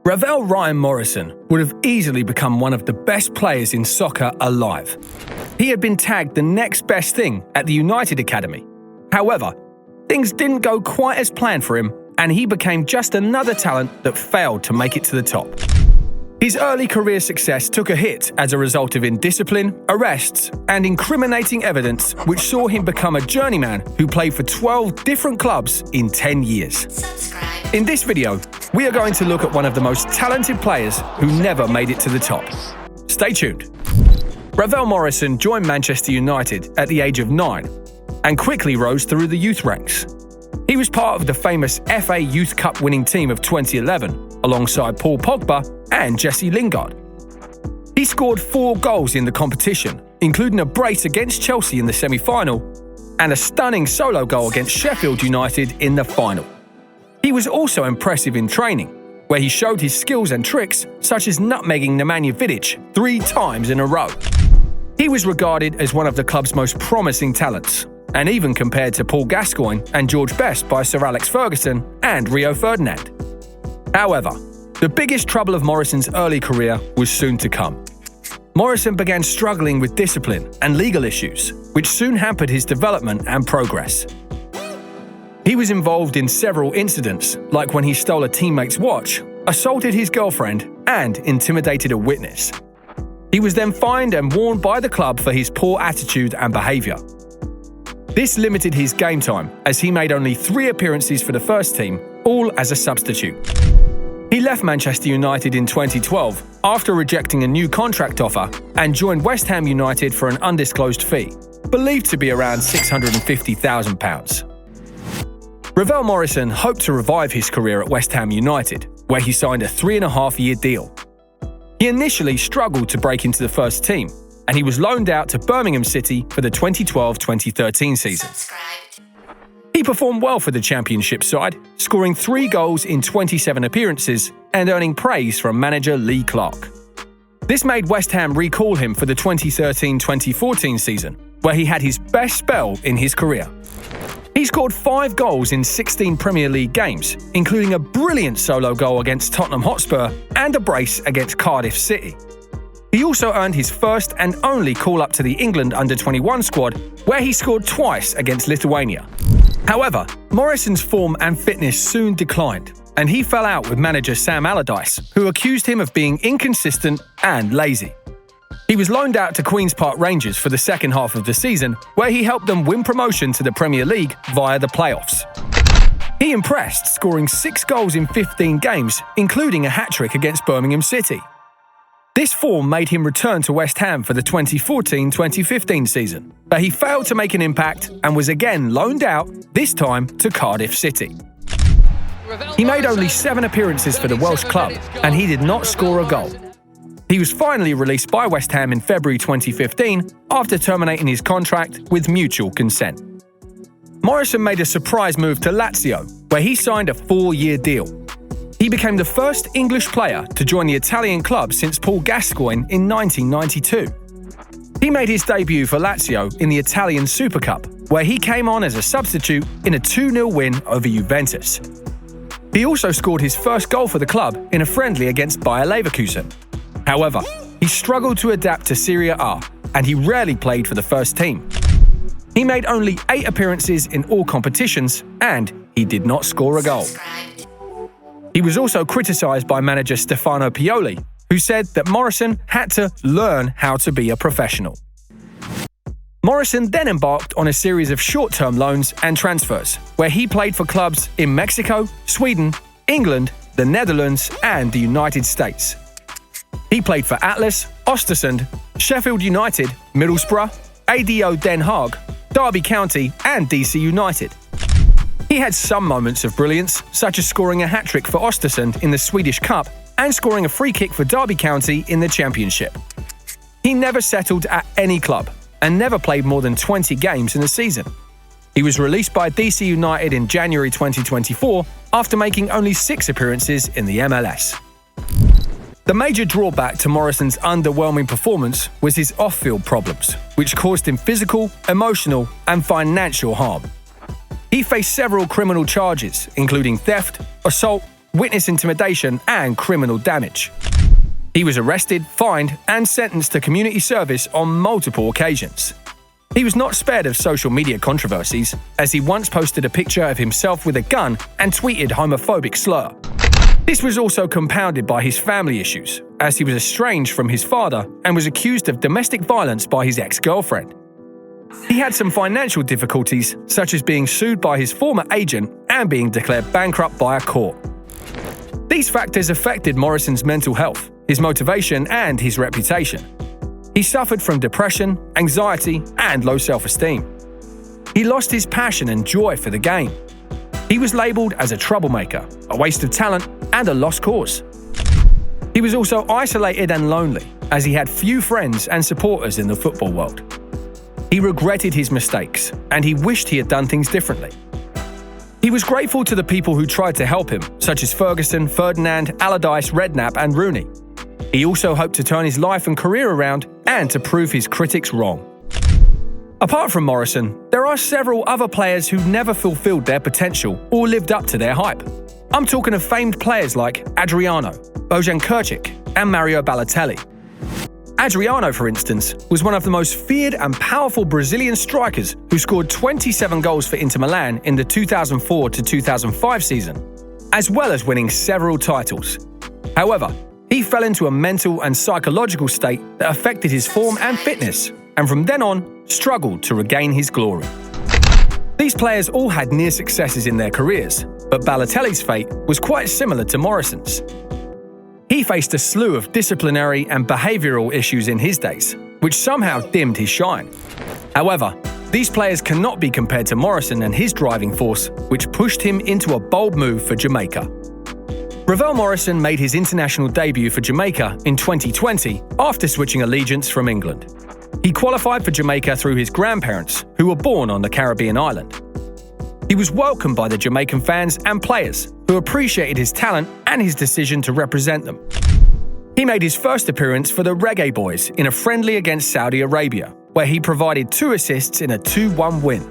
Ravel Morrison would have easily become one of the best players in soccer alive. He had been tagged the next best thing at the United Academy. However, things didn't go quite as planned for him, and he became just another talent that failed to make it to the top. His early career success took a hit as a result of indiscipline, arrests, and incriminating evidence, which saw him become a journeyman who played for 12 different clubs in 10 years. In this video, we are going to look at one of the most talented players who never made it to the top. Stay tuned. Ravel Morrison joined Manchester United at the age of 9 and quickly rose through the youth ranks. He was part of the famous FA Youth Cup winning team of 2011, alongside Paul Pogba and Jesse Lingard. He scored 4 goals in the competition, including a brace against Chelsea in the semi-final and a stunning solo goal against Sheffield United in the final. He was also impressive in training, where he showed his skills and tricks, such as nutmegging Nemanja Vidic 3 times in a row. He was regarded as one of the club's most promising talents, and even compared to Paul Gascoigne and George Best by Sir Alex Ferguson and Rio Ferdinand. However, the biggest trouble of Morrison's early career was soon to come. Morrison began struggling with discipline and legal issues, which soon hampered his development and progress. He was involved in several incidents, like when he stole a teammate's watch, assaulted his girlfriend, and intimidated a witness. He was then fined and warned by the club for his poor attitude and behaviour. This limited his game time, as he made only 3 appearances for the first team, all as a substitute. He left Manchester United in 2012 after rejecting a new contract offer and joined West Ham United for an undisclosed fee, believed to be around £650,000. Ravel Morrison hoped to revive his career at West Ham United, where he signed a 3.5-year deal. He initially struggled to break into the first team, and he was loaned out to Birmingham City for the 2012-2013 season. He performed well for the Championship side, scoring 3 goals in 27 appearances and earning praise from manager Lee Clark. This made West Ham recall him for the 2013-2014 season, where he had his best spell in his career. He scored 5 goals in 16 Premier League games, including a brilliant solo goal against Tottenham Hotspur and a brace against Cardiff City. He also earned his first and only call-up to the England under-21 squad, where he scored twice against Lithuania. However, Morrison's form and fitness soon declined, and he fell out with manager Sam Allardyce, who accused him of being inconsistent and lazy. He was loaned out to Queen's Park Rangers for the second half of the season, where he helped them win promotion to the Premier League via the playoffs. He impressed, scoring 6 goals in 15 games, including a hat-trick against Birmingham City. This form made him return to West Ham for the 2014-2015 season, but he failed to make an impact and was again loaned out, this time to Cardiff City. He made only 7 appearances for the Welsh club, and he did not score a goal. He was finally released by West Ham in February 2015 after terminating his contract with mutual consent. Morrison made a surprise move to Lazio, where he signed a 4-year deal. He became the first English player to join the Italian club since Paul Gascoigne in 1992. He made his debut for Lazio in the Italian Super Cup, where he came on as a substitute in a 2-0 win over Juventus. He also scored his first goal for the club in a friendly against Bayer Leverkusen. However, he struggled to adapt to Serie A, and he rarely played for the first team. He made only 8 appearances in all competitions, and he did not score a goal. He was also criticised by manager Stefano Pioli, who said that Morrison had to learn how to be a professional. Morrison then embarked on a series of short-term loans and transfers, where he played for clubs in Mexico, Sweden, England, the Netherlands, and the United States. He played for Atlas, Östersund, Sheffield United, Middlesbrough, ADO Den Haag, Derby County, and DC United. He had some moments of brilliance, such as scoring a hat-trick for Östersund in the Swedish Cup and scoring a free kick for Derby County in the Championship. He never settled at any club and never played more than 20 games in a season. He was released by DC United in January 2024 after making only 6 appearances in the MLS. The major drawback to Morrison's underwhelming performance was his off-field problems, which caused him physical, emotional, and financial harm. He faced several criminal charges, including theft, assault, witness intimidation, and criminal damage. He was arrested, fined, and sentenced to community service on multiple occasions. He was not spared of social media controversies, as he once posted a picture of himself with a gun and tweeted homophobic slur. This was also compounded by his family issues, as he was estranged from his father and was accused of domestic violence by his ex-girlfriend. He had some financial difficulties, such as being sued by his former agent and being declared bankrupt by a court. These factors affected Morrison's mental health, his motivation, and his reputation. He suffered from depression, anxiety, and low self-esteem. He lost his passion and joy for the game. He was labelled as a troublemaker, a waste of talent, and a lost cause. He was also isolated and lonely, as he had few friends and supporters in the football world. He regretted his mistakes, and he wished he had done things differently. He was grateful to the people who tried to help him, such as Ferguson, Ferdinand, Allardyce, Redknapp, and Rooney. He also hoped to turn his life and career around and to prove his critics wrong. Apart from Morrison, there are several other players who never fulfilled their potential or lived up to their hype. I'm talking of famed players like Adriano, Bojan Krkic, and Mario Balotelli. Adriano, for instance, was one of the most feared and powerful Brazilian strikers who scored 27 goals for Inter Milan in the 2004-2005 season, as well as winning several titles. However, he fell into a mental and psychological state that affected his form and fitness, and from then on, struggled to regain his glory. These players all had near successes in their careers, but Balotelli's fate was quite similar to Morrison's. He faced a slew of disciplinary and behavioural issues in his days, which somehow dimmed his shine. However, these players cannot be compared to Morrison and his driving force, which pushed him into a bold move for Jamaica. Ravel Morrison made his international debut for Jamaica in 2020 after switching allegiance from England. He qualified for Jamaica through his grandparents, who were born on the Caribbean island. He was welcomed by the Jamaican fans and players, who appreciated his talent and his decision to represent them. He made his first appearance for the Reggae Boys in a friendly against Saudi Arabia, where he provided 2 assists in a 2-1 win.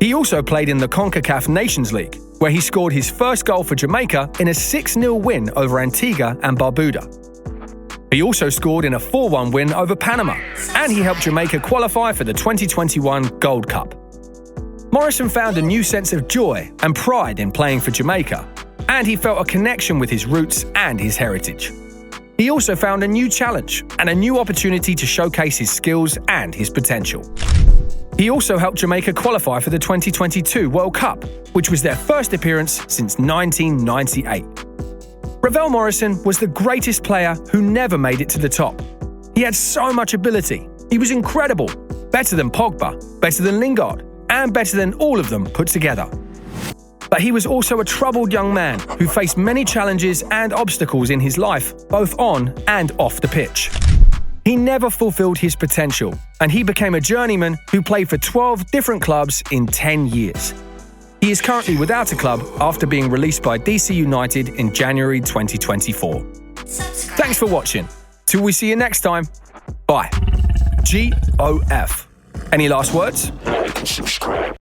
He also played in the CONCACAF Nations League, where he scored his first goal for Jamaica in a 6-0 win over Antigua and Barbuda. He also scored in a 4-1 win over Panama, and he helped Jamaica qualify for the 2021 Gold Cup. Morrison found a new sense of joy and pride in playing for Jamaica, and he felt a connection with his roots and his heritage. He also found a new challenge and a new opportunity to showcase his skills and his potential. He also helped Jamaica qualify for the 2022 World Cup, which was their first appearance since 1998. Ravel Morrison was the greatest player who never made it to the top. He had so much ability. He was incredible, better than Pogba, better than Lingard, and better than all of them put together. But he was also a troubled young man who faced many challenges and obstacles in his life, both on and off the pitch. He never fulfilled his potential, and he became a journeyman who played for 12 different clubs in 10 years. He is currently without a club after being released by DC United in January 2024. Thanks for watching. Till we see you next time. Bye. GOF. Any last words? Like and subscribe.